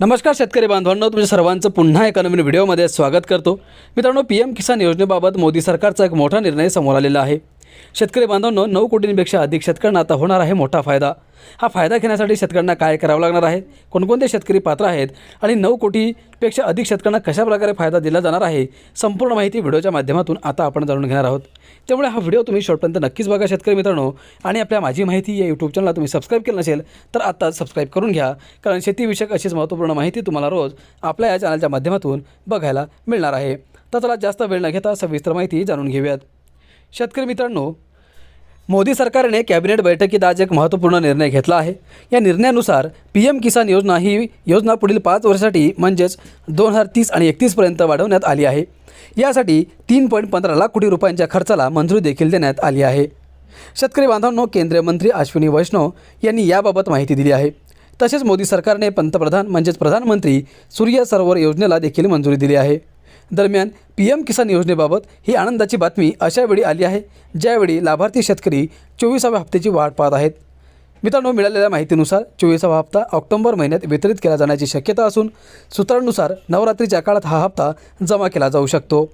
नमस्कार शेतकरी बांधवांनो, तुमच्या सर्वांचं पुन्हा एका नवीन व्हिडिओमध्ये स्वागत करतो। मित्रांनो, पीएम किसान योजनेबाबत मोदी सरकारचा एक मोठा निर्णय समोर आलेला आहे। शेतकरी बांधवांनो, 9 कोटींपेक्षा अधिक शेतकऱ्यांना आता होणार आहे मोठा फायदा। हा फायदा घेण्यासाठी शेतकऱ्यांना काय करावं लागणार आहे, कोणकोणते शेतकरी पात्र आहेत आणि 9 कोटीपेक्षा अधिक शेतकऱ्यांना कशा प्रकारे फायदा दिला जाणार आहे, संपूर्ण माहिती व्हिडिओच्या माध्यमातून आता आपण जाणून घेणार आहोत। त्यामुळे हा व्हिडिओ तुम्ही शेवटपर्यंत नक्कीच बघा शेतकरी मित्रांनो। आणि आपल्या माझी माहिती या यूट्यूब चॅनलला तुम्ही सबस्क्राईब केलं नसेल तर आता सबस्क्राईब करून घ्या, कारण शेतीविषयक अशीच महत्त्वपूर्ण माहिती तुम्हाला रोज आपल्या या चॅनलच्या माध्यमातून बघायला मिळणार आहे। तर चला जास्त वेळ न घेता सविस्तर माहिती जाणून घेऊयात। शेतकरी मित्रांनो, मोदी सरकारने कॅबिनेट बैठकीत आज एक महत्त्वपूर्ण निर्णय घेतला आहे। या निर्णयानुसार पीएम किसान योजना ही योजना पुढील 5 वर्षासाठी म्हणजेच 2030 आणि 31 पर्यंत वाढवण्यात आली आहे। यासाठी 3.15 लाख कोटी रुपयांच्या खर्चाला मंजुरी देखील देण्यात आली आहे। शेतकरी बांधवांनो, केंद्रीय मंत्री अश्विनी वैष्णव यांनी याबाबत माहिती दिली आहे। तसेच मोदी सरकारने पंतप्रधान म्हणजेच प्रधानमंत्री सूर्य सरोवर योजनेला देखील मंजुरी दिली आहे। दरम्यान पीएम किसान योजनेबाबत ही आनंदाची बातमी अशा वेळी आली आहे ज्यावेळी लाभार्थी शेतकरी 24व्या हप्त्याची वाट पाहत आहेत। मित्रांनो, मिळालेल्या माहितीनुसार 24वा हप्ता ऑक्टोबर महिन्यात वितरित केला जाण्याची शक्यता असून सूत्रांनुसार नवरात्रीच्या काळात हा हप्ता जमा केला जाऊ शकतो।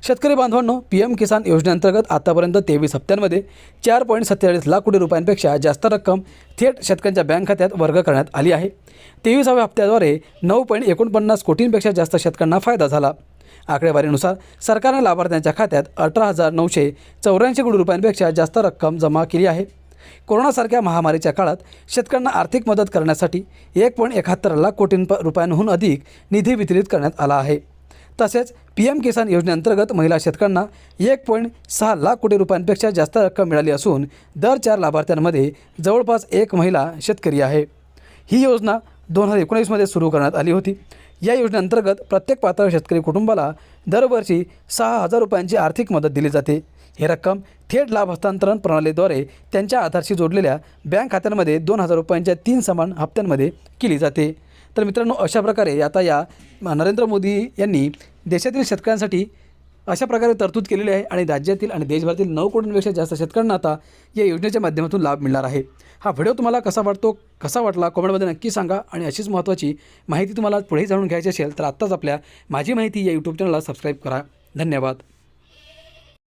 शेतकरी बांधवांनो, पीएम किसान योजनेअंतर्गत आतापर्यंत 23 हप्त्यांमध्ये 4.47 लाख कोटी रुपयांपेक्षा जास्त रक्कम थेट शेतकऱ्यांच्या बँक खात्यात वर्ग करण्यात आली आहे। 23व्या हप्त्याद्वारे 9.49 कोटींपेक्षा जास्त शेतकऱ्यांना फायदा झाला। आकडेवारीनुसार सरकारने लाभार्थ्यांच्या खात्यात 18,984 कोटी रुपयांपेक्षा जास्त रक्कम जमा केली आहे। कोरोनासारख्या महामारीच्या काळात शेतकऱ्यांना आर्थिक मदत करण्यासाठी 1.71 लाख कोटी रुपयांहून अधिक निधी वितरित करण्यात आला आहे। तसेच पीएम किसान योजनेअंतर्गत महिला शेतकऱ्यांना 1.6 लाख कोटी रुपयांपेक्षा जास्त रक्कम मिळाली असून दर 4 लाभार्थ्यांमध्ये जवळपास 1 महिला शेतकरी आहे। ही योजना 2019मध्ये सुरू करण्यात आली होती। या योजनेअंतर्गत प्रत्येक पात्र शेतकरी कुटुंबाला दरवर्षी 6,000 रुपयांची आर्थिक मदत दिली जाते। ही रक्कम थेट लाभ हस्तांतरण प्रणालीद्वारे त्यांच्या आधारशी जोडलेल्या बँक खात्यांमध्ये 2,000 रुपयांच्या 3 समान हप्त्यांमध्ये केली जाते। तर मित्रांनो, अशा प्रकारे आता या नरेंद्र मोदी यांनी देशातील शेतकऱ्यांसाठी अशा प्रकारे तरतूद केलेली आहे आणि राज्यातील आणि देशभरातील 9 कोटींपेक्षा जास्त शेतकऱ्यांना आता या योजनेच्या माध्यमातून लाभ मिळणार आहे। हा व्हिडिओ तुम्हाला कसा वाटला कमेंटमध्ये नक्की सांगा। आणि अशीच महत्त्वाची माहिती तुम्हाला पुढे जाणून घ्यायची असेल तर आत्ताच आपल्या माझी माहिती या यूट्यूब चॅनलला सबस्क्राईब करा। धन्यवाद।